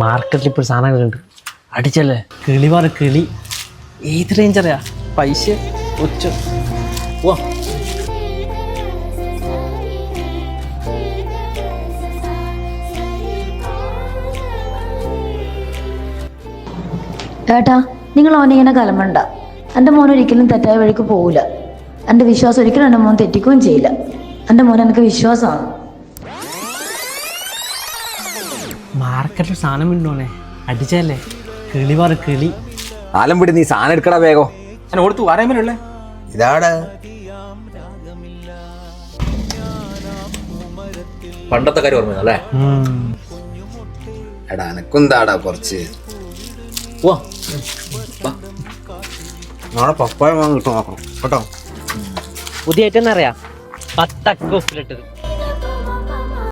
മാർക്കറ്റിൽ ഇപ്പോൾ സാധനങ്ങളുണ്ട്. അടിച്ചല്ലേ കിളി പറ കിളി. ഏത് റേഞ്ച് അറിയാ? പൈസ ഒച്ച വാ. ഏട്ടാ, നിങ്ങൾ ഓനെ ഇങ്ങനെ കലമണ്ട. എൻ്റെ മോൻ ഒരിക്കലും തെറ്റായ വഴിക്ക് പോവില്ല. എൻ്റെ വിശ്വാസം ഒരിക്കലും എൻ്റെ മോൻ തെറ്റിക്കുകയും ചെയ്യില്ല. എൻ്റെ മോൻ എനിക്ക് വിശ്വാസമാണ്. മാർക്കറ്റിൽ സാധനം ഉണ്ടോനെ? അടിച്ചല്ലേ കിളി പറ കിളി. കാലം പിടി, നീ സാധനം എടുക്കടാ വേഗം. ഞാൻ ഓടുത്തു ആരായ്മല്ലേ ഇതാടാ പണ്ടത്തെ കാര്യം ഓർമ്മയല്ലേ? എടാ എനക്കെന്താടാ കുറച്ച് നാളെ പപ്പായ വാങ്ങി കിട്ടും നോക്കണം കേട്ടോ. പുതിയ ഐറ്റം അറിയാ? 10 ഉപ്പിലിട്ടത്.